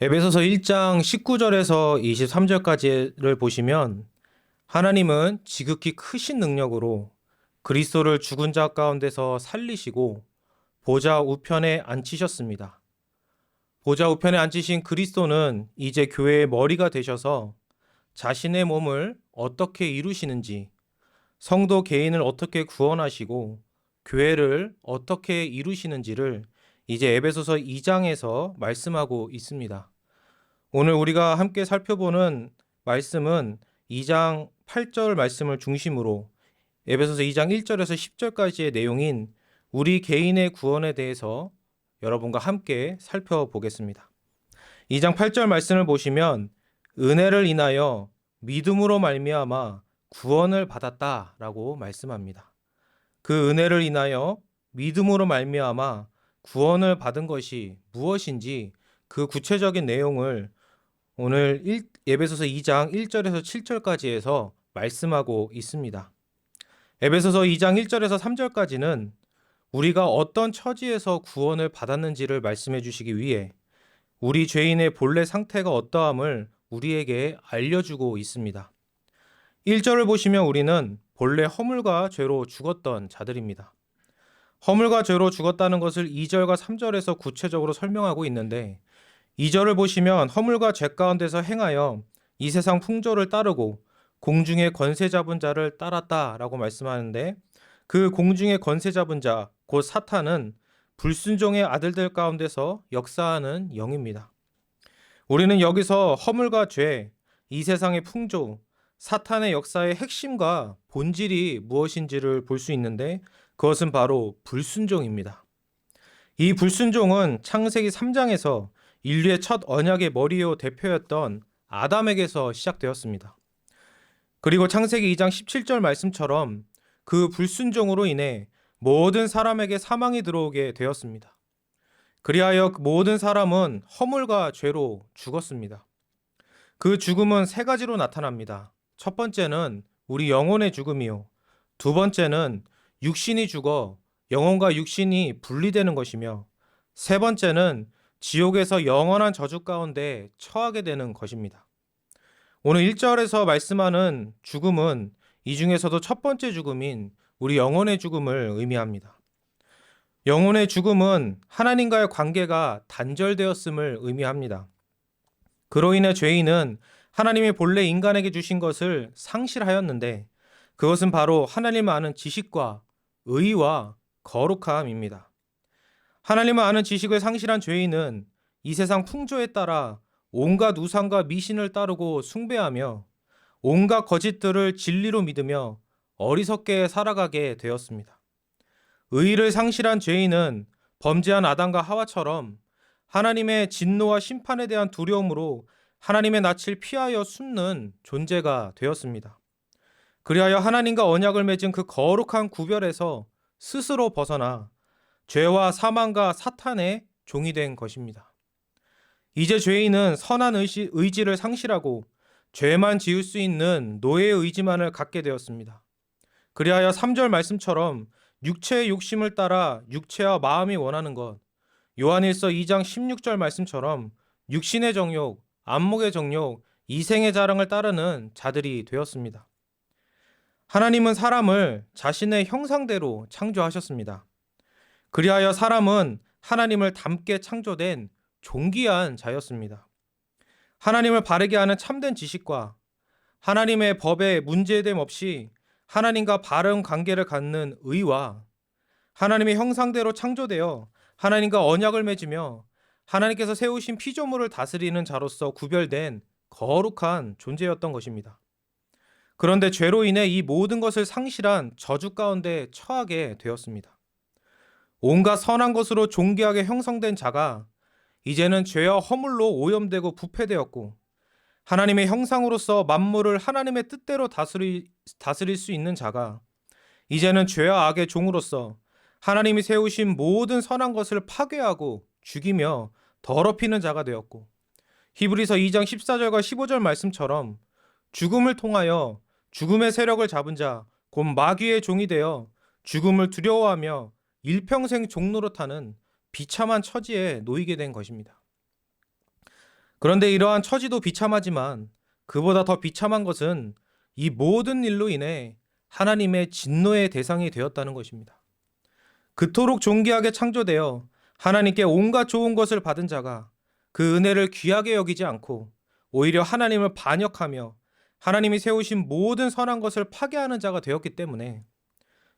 에베소서 1장 19절에서 23절까지를 보시면 하나님은 지극히 크신 능력으로 그리스도를 죽은 자 가운데서 살리시고 보좌 우편에 앉히셨습니다. 보좌 우편에 앉히신 그리스도는 이제 교회의 머리가 되셔서 자신의 몸을 어떻게 이루시는지, 성도 개인을 어떻게 구원하시고 교회를 어떻게 이루시는지를 이제 에베소서 2장에서 말씀하고 있습니다. 오늘 우리가 함께 살펴보는 말씀은 2장 8절 말씀을 중심으로 에베소서 2장 1절에서 10절까지의 내용인 우리 개인의 구원에 대해서 여러분과 함께 살펴보겠습니다. 2장 8절 말씀을 보시면 은혜를 인하여 믿음으로 말미암아 구원을 받았다라고 말씀합니다. 그 은혜를 인하여 믿음으로 말미암아 구원을 받은 것이 무엇인지 그 구체적인 내용을 오늘 에베소서 2장 1절에서 7절까지 해서 말씀하고 있습니다. 에베소서 2장 1절에서 3절까지는 우리가 어떤 처지에서 구원을 받았는지를 말씀해 주시기 위해 우리 죄인의 본래 상태가 어떠함을 우리에게 알려주고 있습니다. 1절을 보시면 우리는 본래 허물과 죄로 죽었던 자들입니다. 허물과 죄로 죽었다는 것을 2절과 3절에서 구체적으로 설명하고 있는데 2절을 보시면 허물과 죄 가운데서 행하여 이 세상 풍조를 따르고 공중의 권세 잡은 자를 따랐다라고 말씀하는데 그 공중의 권세 잡은 자, 곧 사탄은 불순종의 아들들 가운데서 역사하는 영입니다. 우리는 여기서 허물과 죄, 이 세상의 풍조, 사탄의 역사의 핵심과 본질이 무엇인지를 볼 수 있는데 그것은 바로 불순종입니다. 이 불순종은 창세기 3장에서 인류의 첫 언약의 머리요 대표였던 아담에게서 시작되었습니다. 그리고 창세기 2장 17절 말씀처럼 그 불순종으로 인해 모든 사람에게 사망이 들어오게 되었습니다. 그리하여 모든 사람은 허물과 죄로 죽었습니다. 그 죽음은 세 가지로 나타납니다. 첫 번째는 우리 영혼의 죽음이요. 두 번째는 육신이 죽어 영혼과 육신이 분리되는 것이며 세 번째는 지옥에서 영원한 저주 가운데 처하게 되는 것입니다. 오늘 1절에서 말씀하는 죽음은 이 중에서도 첫 번째 죽음인 우리 영혼의 죽음을 의미합니다. 영혼의 죽음은 하나님과의 관계가 단절되었음을 의미합니다. 그로 인해 죄인은 하나님의 본래 인간에게 주신 것을 상실하였는데 그것은 바로 하나님을 아는 지식과 의와 거룩함입니다. 하나님을 아는 지식을 상실한 죄인은 이 세상 풍조에 따라 온갖 우상과 미신을 따르고 숭배하며 온갖 거짓들을 진리로 믿으며 어리석게 살아가게 되었습니다. 의를 상실한 죄인은 범죄한 아담과 하와처럼 하나님의 진노와 심판에 대한 두려움으로 하나님의 낯을 피하여 숨는 존재가 되었습니다. 그리하여 하나님과 언약을 맺은 그 거룩한 구별에서 스스로 벗어나 죄와 사망과 사탄의 종이 된 것입니다. 이제 죄인은 선한 의지를 상실하고 죄만 지을 수 있는 노예의 의지만을 갖게 되었습니다. 그리하여 3절 말씀처럼 육체의 욕심을 따라 육체와 마음이 원하는 것, 요한일서 2장 16절 말씀처럼 육신의 정욕, 안목의 정욕, 이생의 자랑을 따르는 자들이 되었습니다. 하나님은 사람을 자신의 형상대로 창조하셨습니다. 그리하여 사람은 하나님을 닮게 창조된 존귀한 자였습니다. 하나님을 바르게 하는 참된 지식과 하나님의 법에 문제됨 없이 하나님과 바른 관계를 갖는 의와 하나님의 형상대로 창조되어 하나님과 언약을 맺으며 하나님께서 세우신 피조물을 다스리는 자로서 구별된 거룩한 존재였던 것입니다. 그런데 죄로 인해 이 모든 것을 상실한 저주 가운데 처하게 되었습니다. 온갖 선한 것으로 존귀하게 형성된 자가 이제는 죄와 허물로 오염되고 부패되었고 하나님의 형상으로서 만물을 하나님의 뜻대로 다스릴 수 있는 자가 이제는 죄와 악의 종으로서 하나님이 세우신 모든 선한 것을 파괴하고 죽이며 더럽히는 자가 되었고 히브리서 2장 14절과 15절 말씀처럼 죽음을 통하여 죽음의 세력을 잡은 자, 곧 마귀의 종이 되어 죽음을 두려워하며 일평생 종노릇하는 비참한 처지에 놓이게 된 것입니다. 그런데 이러한 처지도 비참하지만 그보다 더 비참한 것은 이 모든 일로 인해 하나님의 진노의 대상이 되었다는 것입니다. 그토록 존귀하게 창조되어 하나님께 온갖 좋은 것을 받은 자가 그 은혜를 귀하게 여기지 않고 오히려 하나님을 반역하며 하나님이 세우신 모든 선한 것을 파괴하는 자가 되었기 때문에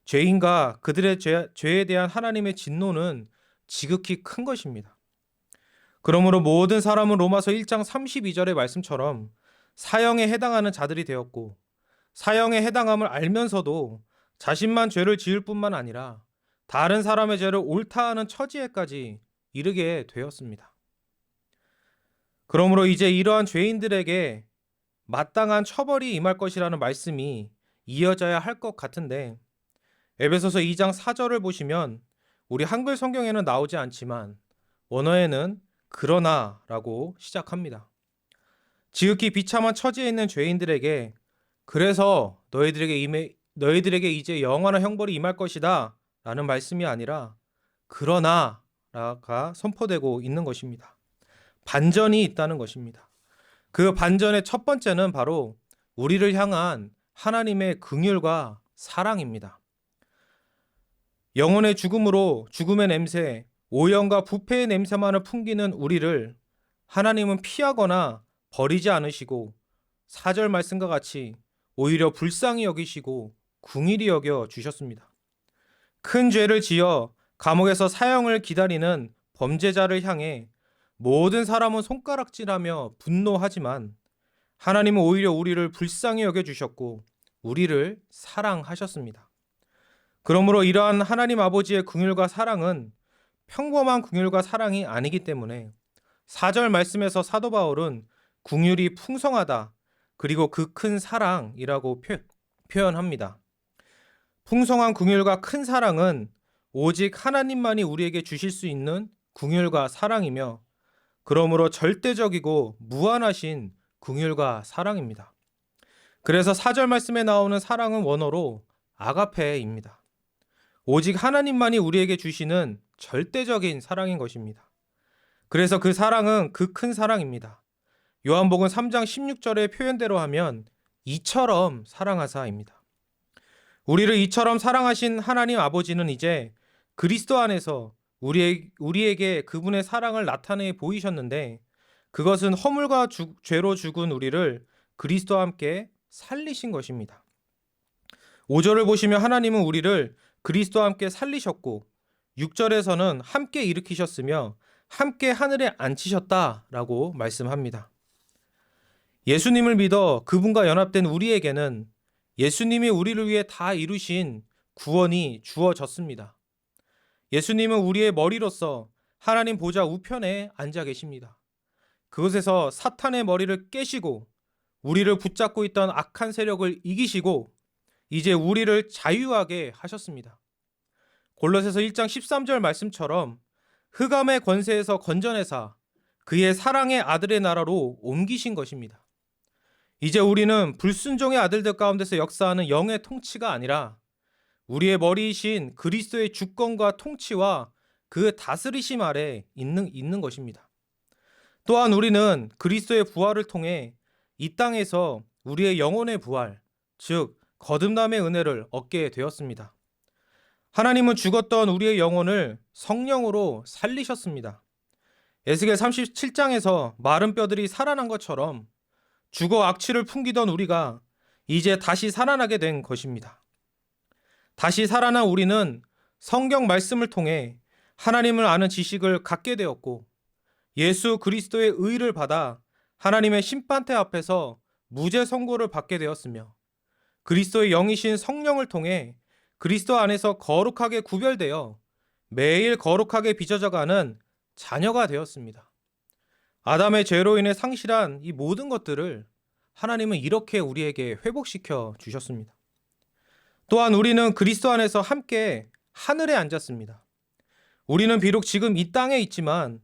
죄인과 그들의 죄에 대한 하나님의 진노는 지극히 큰 것입니다. 그러므로 모든 사람은 로마서 1장 32절의 말씀처럼 사형에 해당하는 자들이 되었고, 사형에 해당함을 알면서도 자신만 죄를 지을 뿐만 아니라 다른 사람의 죄를 옳다 하는 처지에까지 이르게 되었습니다. 그러므로 이제 이러한 죄인들에게 마땅한 처벌이 임할 것이라는 말씀이 이어져야 할 것 같은데, 에베소서 2장 4절을 보시면 우리 한글 성경에는 나오지 않지만 원어에는 그러나라고 시작합니다. 지극히 비참한 처지에 있는 죄인들에게 그래서 너희들에게 이제 영원한 형벌이 임할 것이다 라는 말씀이 아니라 그러나가 선포되고 있는 것입니다. 반전이 있다는 것입니다. 그 반전의 첫 번째는 바로 우리를 향한 하나님의 긍휼과 사랑입니다. 영혼의 죽음으로 죽음의 냄새, 오염과 부패의 냄새만을 풍기는 우리를 하나님은 피하거나 버리지 않으시고 4절 말씀과 같이 오히려 불쌍히 여기시고 궁일이 여겨 주셨습니다. 큰 죄를 지어 감옥에서 사형을 기다리는 범죄자를 향해 모든 사람은 손가락질하며 분노하지만 하나님은 오히려 우리를 불쌍히 여겨 주셨고 우리를 사랑하셨습니다. 그러므로 이러한 하나님 아버지의 긍휼과 사랑은 평범한 긍휼과 사랑이 아니기 때문에 4절 말씀에서 사도 바울은 긍휼이 풍성하다 그리고 그 큰 사랑이라고 표현합니다. 풍성한 긍휼과 큰 사랑은 오직 하나님만이 우리에게 주실 수 있는 긍휼과 사랑이며 그러므로 절대적이고 무한하신 긍휼과 사랑입니다. 그래서 4절 말씀에 나오는 사랑은 원어로 아가페입니다. 오직 하나님만이 우리에게 주시는 절대적인 사랑인 것입니다. 그래서 그 사랑은 그 큰 사랑입니다. 요한복음 3장 16절의 표현대로 하면 이처럼 사랑하사입니다. 우리를 이처럼 사랑하신 하나님 아버지는 이제 그리스도 안에서 우리에게 그분의 사랑을 나타내 보이셨는데 그것은 허물과 죄로 죽은 우리를 그리스도와 함께 살리신 것입니다. 5절을 보시면 하나님은 우리를 그리스도와 함께 살리셨고 6절에서는 함께 일으키셨으며 함께 하늘에 앉히셨다라고 말씀합니다. 예수님을 믿어 그분과 연합된 우리에게는 예수님이 우리를 위해 다 이루신 구원이 주어졌습니다. 예수님은 우리의 머리로서 하나님 보좌 우편에 앉아 계십니다. 그곳에서 사탄의 머리를 깨시고 우리를 붙잡고 있던 악한 세력을 이기시고 이제 우리를 자유하게 하셨습니다. 골로새서 1장 13절 말씀처럼 흑암의 권세에서 건져내사 그의 사랑의 아들의 나라로 옮기신 것입니다. 이제 우리는 불순종의 아들들 가운데서 역사하는 영의 통치가 아니라 우리의 머리이신 그리스도의 주권과 통치와 그 다스리심 아래 있는 것입니다. 또한 우리는 그리스도의 부활을 통해 이 땅에서 우리의 영혼의 부활, 즉 거듭남의 은혜를 얻게 되었습니다. 하나님은 죽었던 우리의 영혼을 성령으로 살리셨습니다. 에스겔 37장에서 마른 뼈들이 살아난 것처럼 죽어 악취를 풍기던 우리가 이제 다시 살아나게 된 것입니다. 다시 살아난 우리는 성경 말씀을 통해 하나님을 아는 지식을 갖게 되었고 예수 그리스도의 의를 받아 하나님의 심판대 앞에서 무죄 선고를 받게 되었으며 그리스도의 영이신 성령을 통해 그리스도 안에서 거룩하게 구별되어 매일 거룩하게 빚어져가는 자녀가 되었습니다. 아담의 죄로 인해 상실한 이 모든 것들을 하나님은 이렇게 우리에게 회복시켜 주셨습니다. 또한 우리는 그리스도 안에서 함께 하늘에 앉았습니다. 우리는 비록 지금 이 땅에 있지만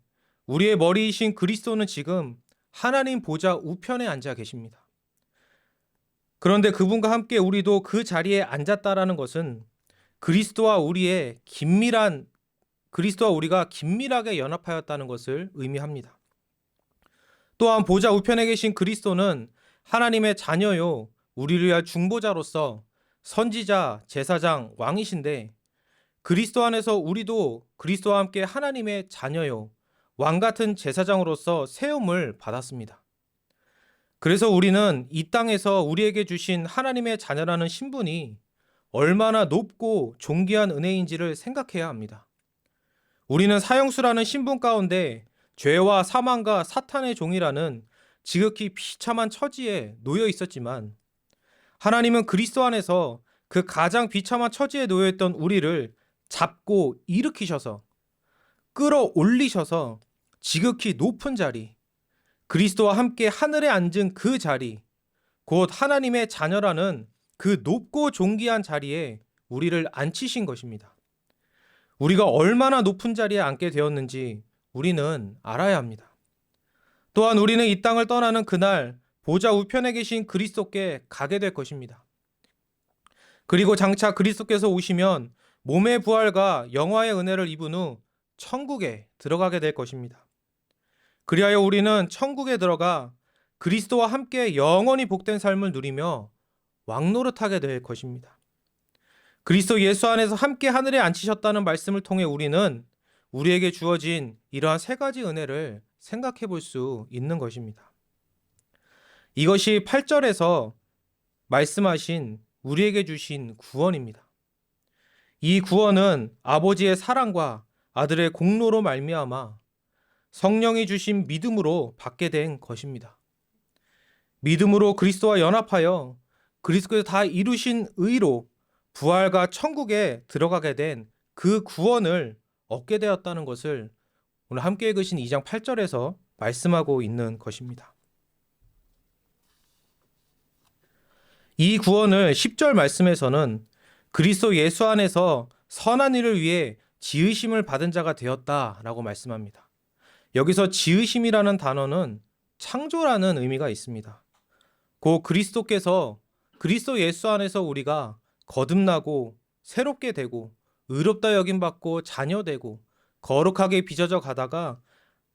우리의 머리이신 그리스도는 지금 하나님 보좌 우편에 앉아 계십니다. 그런데 그분과 함께 우리도 그 자리에 앉았다라는 것은 그리스도와 우리가 긴밀하게 연합하였다는 것을 의미합니다. 또한 보좌 우편에 계신 그리스도는 하나님의 자녀요, 우리를 위한 중보자로서 선지자, 제사장, 왕이신데 그리스도 안에서 우리도 그리스도와 함께 하나님의 자녀요, 왕 같은 제사장으로서 세움을 받았습니다. 그래서 우리는 이 땅에서 우리에게 주신 하나님의 자녀라는 신분이 얼마나 높고 존귀한 은혜인지를 생각해야 합니다. 우리는 사형수라는 신분 가운데 죄와 사망과 사탄의 종이라는 지극히 비참한 처지에 놓여 있었지만 하나님은 그리스도 안에서 그 가장 비참한 처지에 놓여 있던 우리를 잡고 일으키셔서 끌어올리셔서 지극히 높은 자리, 그리스도와 함께 하늘에 앉은 그 자리, 곧 하나님의 자녀라는 그 높고 존귀한 자리에 우리를 앉히신 것입니다. 우리가 얼마나 높은 자리에 앉게 되었는지 우리는 알아야 합니다. 또한 우리는 이 땅을 떠나는 그날 보좌 우편에 계신 그리스도께 가게 될 것입니다. 그리고 장차 그리스도께서 오시면 몸의 부활과 영화의 은혜를 입은 후 천국에 들어가게 될 것입니다. 그리하여 우리는 천국에 들어가 그리스도와 함께 영원히 복된 삶을 누리며 왕노릇하게 될 것입니다. 그리스도 예수 안에서 함께 하늘에 앉히셨다는 말씀을 통해 우리는 우리에게 주어진 이러한 세 가지 은혜를 생각해 볼 수 있는 것입니다. 이것이 8절에서 말씀하신 우리에게 주신 구원입니다. 이 구원은 아버지의 사랑과 아들의 공로로 말미암아 성령이 주신 믿음으로 받게 된 것입니다. 믿음으로 그리스도와 연합하여 그리스도께서 다 이루신 의로 부활과 천국에 들어가게 된 그 구원을 얻게 되었다는 것을 오늘 함께 읽으신 2장 8절에서 말씀하고 있는 것입니다. 이 구원을 10절 말씀에서는 그리스도 예수 안에서 선한 일을 위해 지으심을 받은 자가 되었다라고 말씀합니다. 여기서 지으심이라는 단어는 창조라는 의미가 있습니다. 곧 그리스도께서 그리스도 예수 안에서 우리가 거듭나고 새롭게 되고 의롭다 여김받고 자녀되고 거룩하게 빚어져 가다가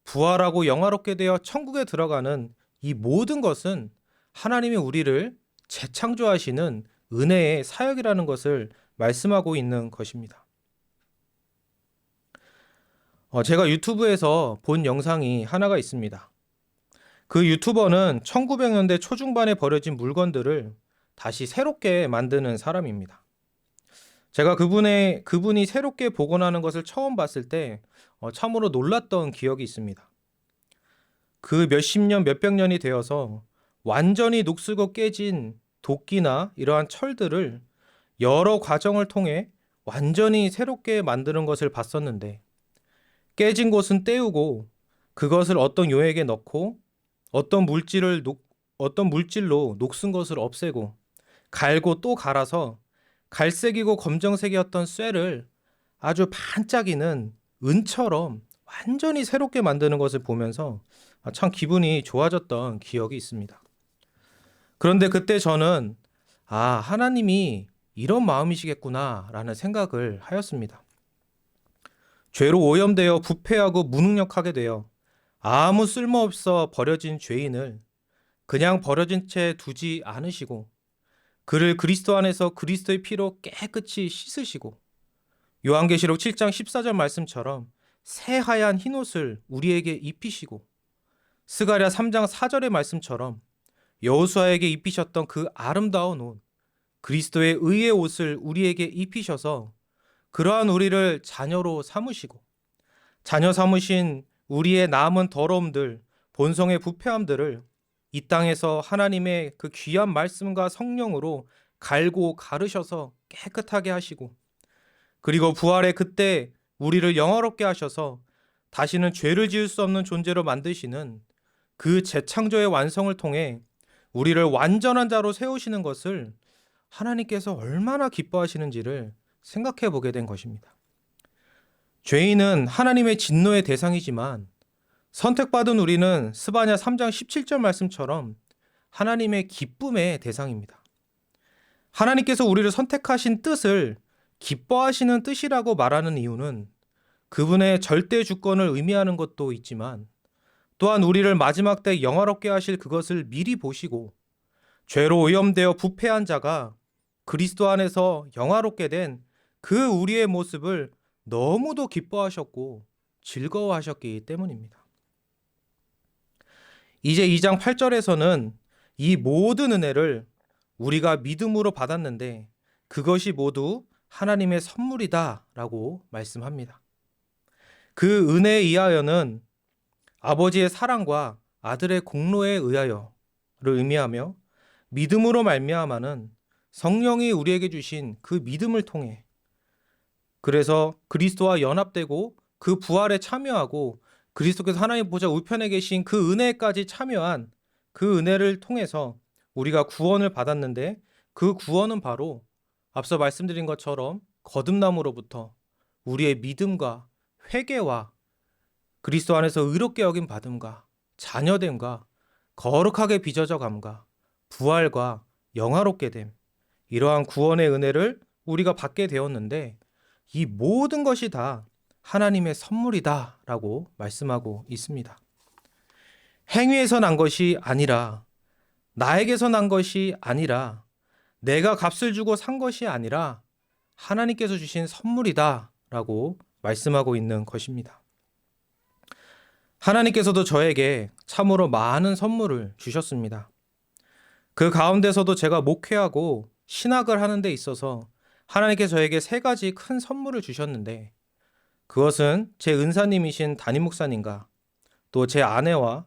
부활하고 영화롭게 되어 천국에 들어가는 이 모든 것은 하나님이 우리를 재창조하시는 은혜의 사역이라는 것을 말씀하고 있는 것입니다. 제가 유튜브에서 본 영상이 하나가 있습니다. 그 유튜버는 1900년대 초중반에 버려진 물건들을 다시 새롭게 만드는 사람입니다. 제가 그분이 새롭게 복원하는 것을 처음 봤을 때 참으로 놀랐던 기억이 있습니다. 그 몇십 년, 몇백 년이 되어서 완전히 녹슬고 깨진 도끼나 이러한 철들을 여러 과정을 통해 완전히 새롭게 만드는 것을 봤었는데 깨진 곳은 떼우고 그것을 어떤 용액에 넣고 어떤 물질로 녹슨 것을 없애고 갈고 또 갈아서 갈색이고 검정색이었던 쇠를 아주 반짝이는 은처럼 완전히 새롭게 만드는 것을 보면서 참 기분이 좋아졌던 기억이 있습니다. 그런데 그때 저는 하나님이 이런 마음이시겠구나 라는 생각을 하였습니다. 죄로 오염되어 부패하고 무능력하게 되어 아무 쓸모없어 버려진 죄인을 그냥 버려진 채 두지 않으시고 그를 그리스도 안에서 그리스도의 피로 깨끗이 씻으시고 요한계시록 7장 14절 말씀처럼 새하얀 흰옷을 우리에게 입히시고 스가랴 3장 4절의 말씀처럼 여호수아에게 입히셨던 그 아름다운 옷 그리스도의 의의 옷을 우리에게 입히셔서 그러한 우리를 자녀로 삼으시고 자녀 삼으신 우리의 남은 더러움들 본성의 부패함들을 이 땅에서 하나님의 그 귀한 말씀과 성령으로 갈고 가르셔서 깨끗하게 하시고 그리고 부활의 그때 우리를 영화롭게 하셔서 다시는 죄를 지을 수 없는 존재로 만드시는 그 재창조의 완성을 통해 우리를 완전한 자로 세우시는 것을 하나님께서 얼마나 기뻐하시는지를 생각해 보게 된 것입니다. 죄인은 하나님의 진노의 대상이지만 선택받은 우리는 스바냐 3장 17절 말씀처럼 하나님의 기쁨의 대상입니다. 하나님께서 우리를 선택하신 뜻을 기뻐하시는 뜻이라고 말하는 이유는 그분의 절대 주권을 의미하는 것도 있지만 또한 우리를 마지막 때 영화롭게 하실 그것을 미리 보시고 죄로 오염되어 부패한 자가 그리스도 안에서 영화롭게 된 그 우리의 모습을 너무도 기뻐하셨고 즐거워하셨기 때문입니다. 이제 2장 8절에서는 이 모든 은혜를 우리가 믿음으로 받았는데 그것이 모두 하나님의 선물이다 라고 말씀합니다. 그 은혜에 의하여는 아버지의 사랑과 아들의 공로에 의하여를 의미하며 믿음으로 말미암아는 성령이 우리에게 주신 그 믿음을 통해 그래서 그리스도와 연합되고 그 부활에 참여하고 그리스도께서 하나님 보좌 우편에 계신 그 은혜까지 참여한 그 은혜를 통해서 우리가 구원을 받았는데 그 구원은 바로 앞서 말씀드린 것처럼 거듭남으로부터 우리의 믿음과 회개와 그리스도 안에서 의롭게 여김 받음과 자녀됨과 거룩하게 빚어져감과 부활과 영화롭게 됨 이러한 구원의 은혜를 우리가 받게 되었는데 이 모든 것이 다 하나님의 선물이다 라고 말씀하고 있습니다. 행위에서 난 것이 아니라 나에게서 난 것이 아니라 내가 값을 주고 산 것이 아니라 하나님께서 주신 선물이다 라고 말씀하고 있는 것입니다. 하나님께서도 저에게 참으로 많은 선물을 주셨습니다. 그 가운데서도 제가 목회하고 신학을 하는 데 있어서 하나님께서 저에게 3가지 큰 선물을 주셨는데 그것은 제 은사님이신 담임 목사님과 또 제 아내와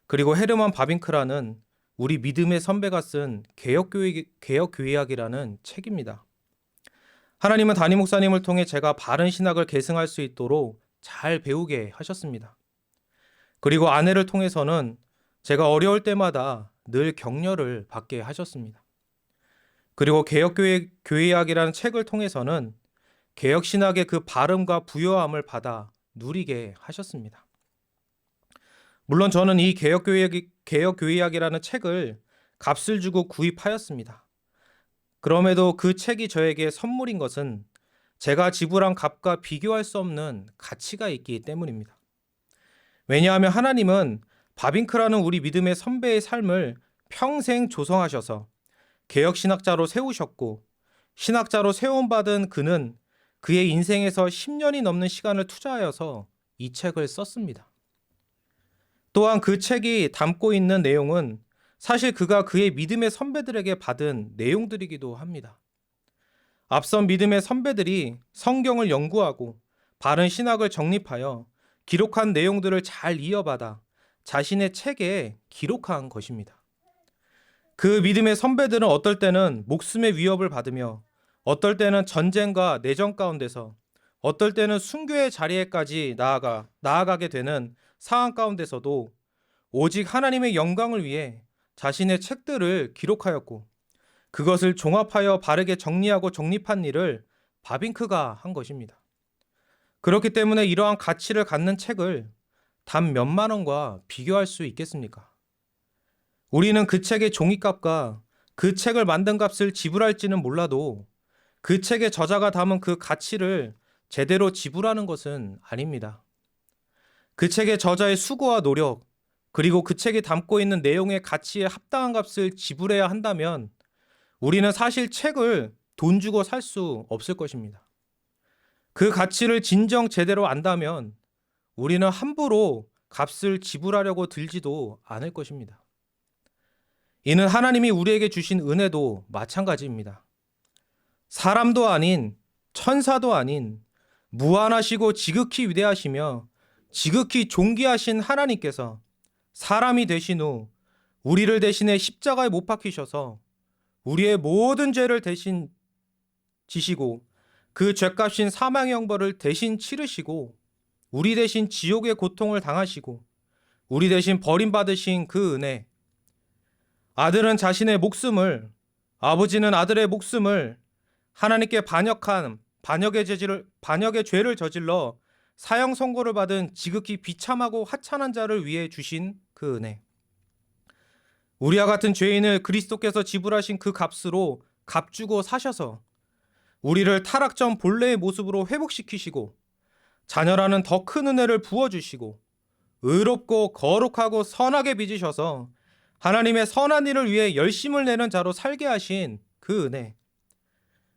그리고 헤르만 바빙크라는 우리 믿음의 선배가 쓴 개혁교회학이라는 책입니다. 하나님은 담임 목사님을 통해 제가 바른 신학을 계승할 수 있도록 잘 배우게 하셨습니다. 그리고 아내를 통해서는 제가 어려울 때마다 늘 격려를 받게 하셨습니다. 그리고 개혁교회학이라는 책을 통해서는 개혁신학의 그 발음과 부요함을 받아 누리게 하셨습니다. 물론 저는 이 개혁교회학이라는 책을 값을 주고 구입하였습니다. 그럼에도 그 책이 저에게 선물인 것은 제가 지불한 값과 비교할 수 없는 가치가 있기 때문입니다. 왜냐하면 하나님은 바빙크라는 우리 믿음의 선배의 삶을 평생 조성하셔서 개혁신학자로 세우셨고 신학자로 세움받은 그는 그의 인생에서 10년이 넘는 시간을 투자하여서 이 책을 썼습니다. 또한 그 책이 담고 있는 내용은 사실 그가 그의 믿음의 선배들에게 받은 내용들이기도 합니다. 앞선 믿음의 선배들이 성경을 연구하고 바른 신학을 정립하여 기록한 내용들을 잘 이어받아 자신의 책에 기록한 것입니다. 그 믿음의 선배들은 어떨 때는 목숨의 위협을 받으며 어떨 때는 전쟁과 내전 가운데서 어떨 때는 순교의 자리에까지 나아가게 되는 상황 가운데서도 오직 하나님의 영광을 위해 자신의 책들을 기록하였고 그것을 종합하여 바르게 정리하고 정립한 일을 바빙크가 한 것입니다. 그렇기 때문에 이러한 가치를 갖는 책을 단 몇만 원과 비교할 수 있겠습니까? 우리는 그 책의 종이값과 그 책을 만든 값을 지불할지는 몰라도 그 책의 저자가 담은 그 가치를 제대로 지불하는 것은 아닙니다. 그 책의 저자의 수고와 노력, 그리고 그 책이 담고 있는 내용의 가치에 합당한 값을 지불해야 한다면 우리는 사실 책을 돈 주고 살 수 없을 것입니다. 그 가치를 진정 제대로 안다면 우리는 함부로 값을 지불하려고 들지도 않을 것입니다. 이는 하나님이 우리에게 주신 은혜도 마찬가지입니다. 사람도 아닌 천사도 아닌 무한하시고 지극히 위대하시며 지극히 존귀하신 하나님께서 사람이 되신 후 우리를 대신해 십자가에 못 박히셔서 우리의 모든 죄를 대신 지시고 그 죄값인 사망의 형벌을 대신 치르시고 우리 대신 지옥의 고통을 당하시고 우리 대신 버림받으신 그 은혜, 아들은 자신의 목숨을, 아버지는 아들의 목숨을 하나님께 반역의 죄를 저질러 사형 선고를 받은 지극히 비참하고 하찮은 자를 위해 주신 그 은혜, 우리와 같은 죄인을 그리스도께서 지불하신 그 값으로 값주고 사셔서 우리를 타락 전 본래의 모습으로 회복시키시고 자녀라는 더 큰 은혜를 부어주시고 의롭고 거룩하고 선하게 빚으셔서 하나님의 선한 일을 위해 열심을 내는 자로 살게 하신 그 은혜,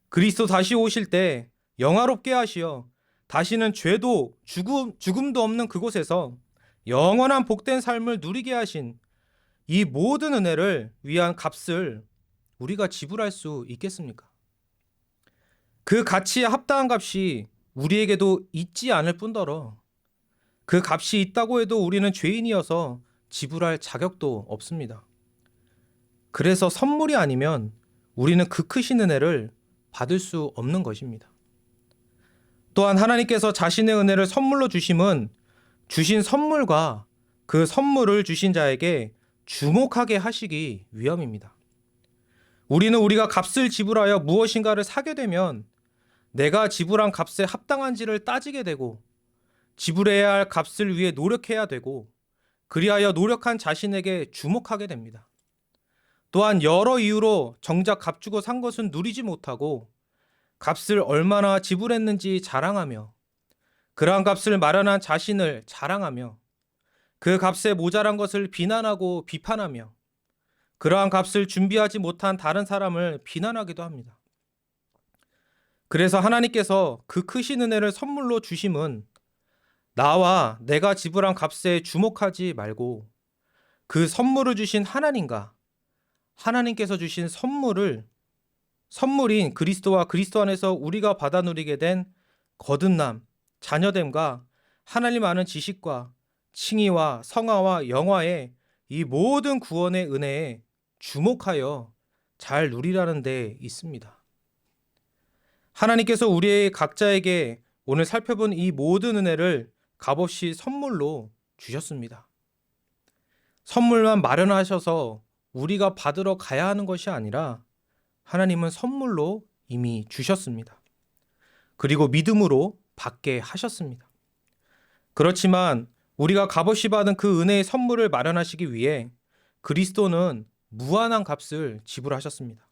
그리스도 다시 오실 때 영화롭게 하시어 다시는 죄도 죽음도 없는 그곳에서 영원한 복된 삶을 누리게 하신 이 모든 은혜를 위한 값을 우리가 지불할 수 있겠습니까? 그 가치에 합당한 값이 우리에게도 있지 않을 뿐더러 그 값이 있다고 해도 우리는 죄인이어서 지불할 자격도 없습니다. 그래서 선물이 아니면 우리는 그 크신 은혜를 받을 수 없는 것입니다. 또한 하나님께서 자신의 은혜를 선물로 주심은 주신 선물과 그 선물을 주신 자에게 주목하게 하시기 위함입니다. 우리는 우리가 값을 지불하여 무엇인가를 사게 되면 내가 지불한 값에 합당한지를 따지게 되고 지불해야 할 값을 위해 노력해야 되고 그리하여 노력한 자신에게 주목하게 됩니다. 또한 여러 이유로 정작 값 주고 산 것은 누리지 못하고 값을 얼마나 지불했는지 자랑하며 그러한 값을 마련한 자신을 자랑하며 그 값에 모자란 것을 비난하고 비판하며 그러한 값을 준비하지 못한 다른 사람을 비난하기도 합니다. 그래서 하나님께서 그 크신 은혜를 선물로 주심은 나와 내가 지불한 값에 주목하지 말고 그 선물을 주신 하나님과 하나님께서 주신 선물인 그리스도와 그리스도 안에서 우리가 받아 누리게 된 거듭남, 자녀됨과 하나님 아는 지식과 칭의와 성화와 영화의 이 모든 구원의 은혜에 주목하여 잘 누리라는 데 있습니다. 하나님께서 우리 각자에게 오늘 살펴본 이 모든 은혜를 값없이 선물로 주셨습니다. 선물만 마련하셔서 우리가 받으러 가야 하는 것이 아니라 하나님은 선물로 이미 주셨습니다. 그리고 믿음으로 받게 하셨습니다. 그렇지만 우리가 값없이 받은 그 은혜의 선물을 마련하시기 위해 그리스도는 무한한 값을 지불하셨습니다.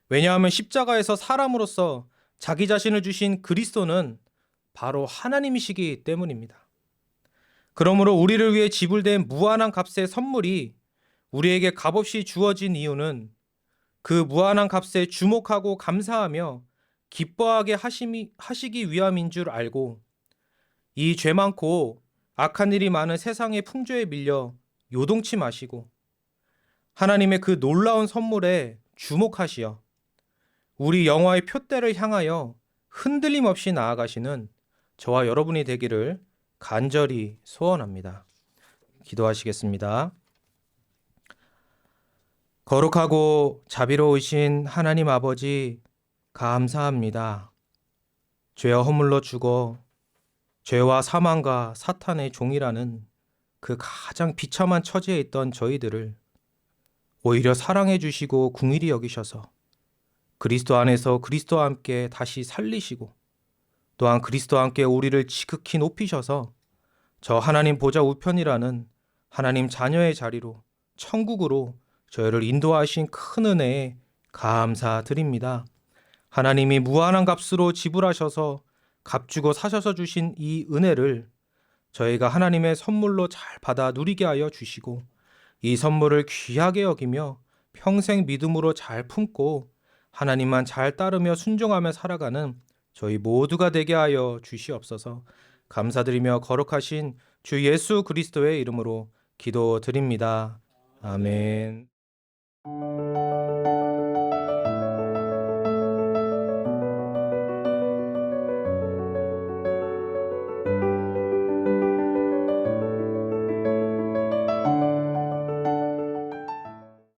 왜냐하면 십자가에서 사람으로서 자기 자신을 주신 그리스도는 바로 하나님이시기 때문입니다. 그러므로 우리를 위해 지불된 무한한 값의 선물이 우리에게 값없이 주어진 이유는 그 무한한 값에 주목하고 감사하며 기뻐하게 하시기 위함인 줄 알고 이 죄 많고 악한 일이 많은 세상의 풍조에 밀려 요동치 마시고 하나님의 그 놀라운 선물에 주목하시어 우리 영화의 표대를 향하여 흔들림 없이 나아가시는 저와 여러분이 되기를 간절히 소원합니다. 기도하시겠습니다. 거룩하고 자비로우신 하나님 아버지, 감사합니다. 죄와 허물로 죽어 죄와 사망과 사탄의 종이라는 그 가장 비참한 처지에 있던 저희들을 오히려 사랑해 주시고 긍휼히 여기셔서 그리스도 안에서 그리스도와 함께 다시 살리시고 또한 그리스도와 함께 우리를 지극히 높이셔서 저 하나님 보좌 우편이라는 하나님 자녀의 자리로 천국으로 저희를 인도하신 큰 은혜에 감사드립니다. 하나님이 무한한 값으로 지불하셔서 값주고 사셔서 주신 이 은혜를 저희가 하나님의 선물로 잘 받아 누리게 하여 주시고 이 선물을 귀하게 여기며 평생 믿음으로 잘 품고 하나님만 잘 따르며 순종하며 살아가는 저희 모두가 되게 하여 주시옵소서. 감사드리며 거룩하신 주 예수 그리스도의 이름으로 기도드립니다. 아멘.